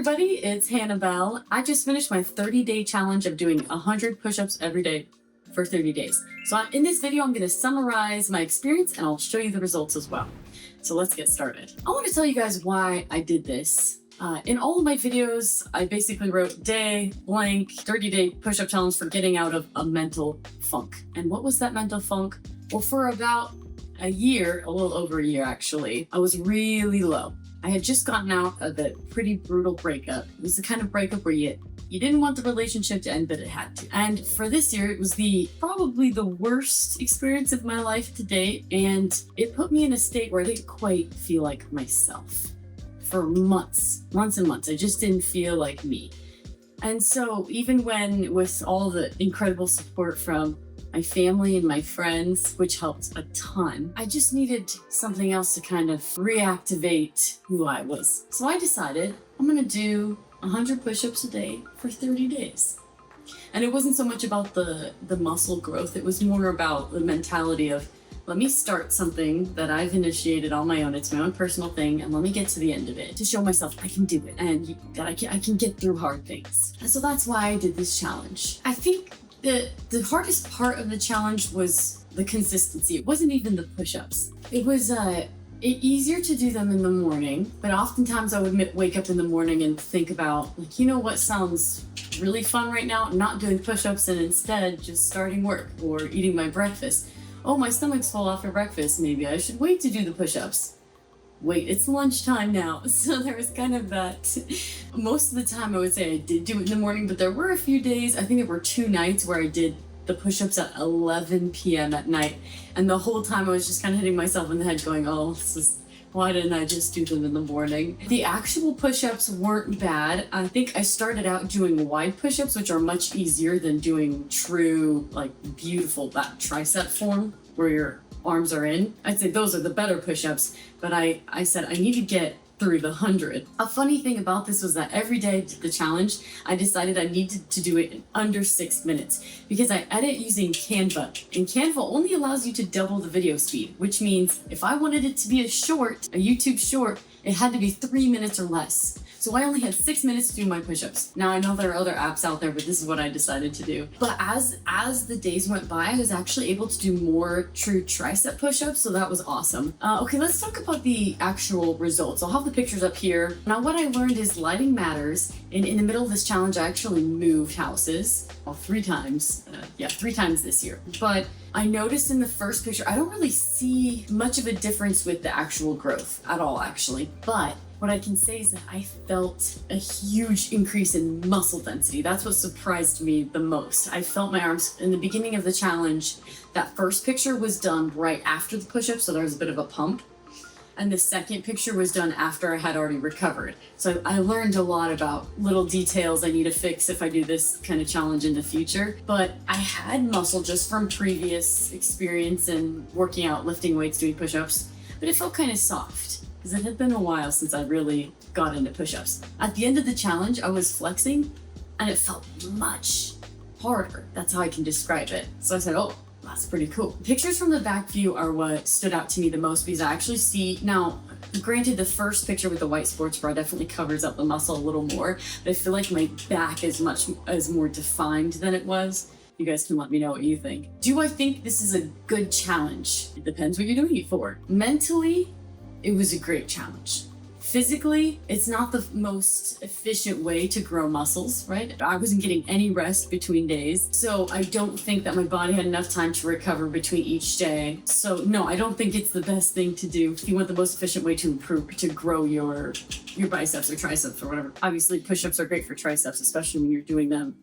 everybody, it's Hannibal. I just finished my 30-day challenge of doing 100 push-ups every day for 30 days. So in this video, I'm going to summarize my experience and I'll show you the results as well. So let's get started. I want to tell you guys why I did this. In all of my videos, I basically wrote day blank 30-day push-up challenge for getting out of a mental funk. And what was that mental funk? Well, for about a year, a little over a year actually, I was really low. I had just gotten out of a pretty brutal breakup. It was the kind of breakup where you didn't want the relationship to end, but it had to. And for this year, it was probably the worst experience of my life to date. And it put me in a state where I didn't quite feel like myself. For months and months, I just didn't feel like me. And so even when, with all the incredible support from my family and my friends, which helped a ton, I just needed something else to kind of reactivate who I was. So I decided I'm gonna do 100 push-ups a day for 30 days. And it wasn't so much about the muscle growth, it was more about the mentality of, let me start something that I've initiated on my own. It's my own personal thing, and let me get to the end of it to show myself I can do it and that I can get through hard things. And so that's why I did this challenge. I think the hardest part of the challenge was the consistency. It wasn't even the push-ups. It was easier to do them in the morning, but oftentimes I would wake up in the morning and think about, like, you know what sounds really fun right now? Not doing push-ups and instead just starting work or eating my breakfast. Oh, my stomach's full after breakfast. Maybe I should wait to do the push-ups. Wait, it's lunchtime now. So there was kind of that. Most of the time I would say I did do it in the morning, but there were a few days, I think there were 2 nights where I did the push-ups at 11 p.m. at night. And the whole time I was just kind of hitting myself in the head going, oh, why didn't I just do them in the morning? The actual push-ups weren't bad. I think I started out doing wide push-ups, which are much easier than doing true, like, beautiful, that tricep form where your arms are in. I'd say those are the better push-ups, but I said I need to get through the 100. A funny thing about this was that every day I did the challenge, I decided I needed to do it in under 6 minutes because I edit using Canva, and Canva only allows you to double the video speed, which means if I wanted it to be a YouTube short, it had to be 3 minutes or less. So I only had 6 minutes to do my push-ups. Now I know there are other apps out there, but this is what I decided to do. But as the days went by, I was actually able to do more true tricep push-ups, so that was awesome. Okay, let's talk about the actual results. I'll have the pictures up here. Now what I learned is lighting matters. And in the middle of this challenge, I actually moved houses. Well, 3 times. 3 times this year. But I noticed in the first picture, I don't really see much of a difference with the actual growth at all, actually. But what I can say is that I felt a huge increase in muscle density. That's what surprised me the most. I felt my arms in the beginning of the challenge. That first picture was done right after the push-up, so there was a bit of a pump. And the second picture was done after I had already recovered. So I learned a lot about little details I need to fix if I do this kind of challenge in the future. But I had muscle just from previous experience and working out, lifting weights, doing push-ups, but it felt kind of soft because it had been a while since I really got into push-ups. At the end of the challenge, I was flexing and it felt much harder. That's how I can describe it. So I said, oh, that's pretty cool. Pictures from the back view are what stood out to me the most because I actually see, now granted the first picture with the white sports bra definitely covers up the muscle a little more, but I feel like my back is more defined than it was. You guys can let me know what you think. Do I think this is a good challenge? It depends what you're doing it for. Mentally, it was a great challenge. Physically, it's not the most efficient way to grow muscles, right? I wasn't getting any rest between days, so I don't think that my body had enough time to recover between each day. So no, I don't think it's the best thing to do if you want the most efficient way to grow your biceps or triceps or whatever. Obviously, push-ups are great for triceps, especially when you're doing them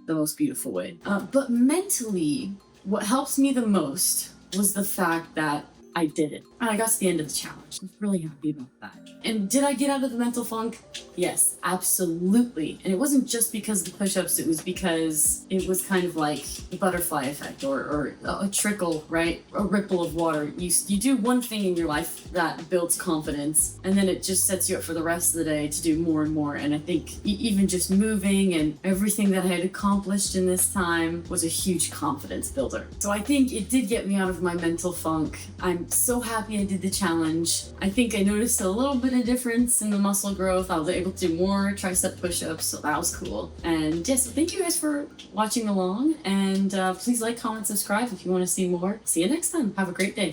the most beautiful way. But mentally, what helps me the most was the fact that I did it. And I got to the end of the challenge. I was really happy about that. And did I get out of the mental funk? Yes, absolutely. And it wasn't just because of the push-ups, it was because it was kind of like the butterfly effect or a trickle, right? A ripple of water. You do one thing in your life that builds confidence, and then it just sets you up for the rest of the day to do more and more. And I think even just moving and everything that I had accomplished in this time was a huge confidence builder. So I think it did get me out of my mental funk. I'm I'm so happy I did the challenge. I think I noticed a little bit of difference in the muscle growth. I was able to do more tricep push-ups, so that was cool. And yes, thank you guys for watching along, and please like, comment, subscribe if you want to see more. See you next time. Have a great day.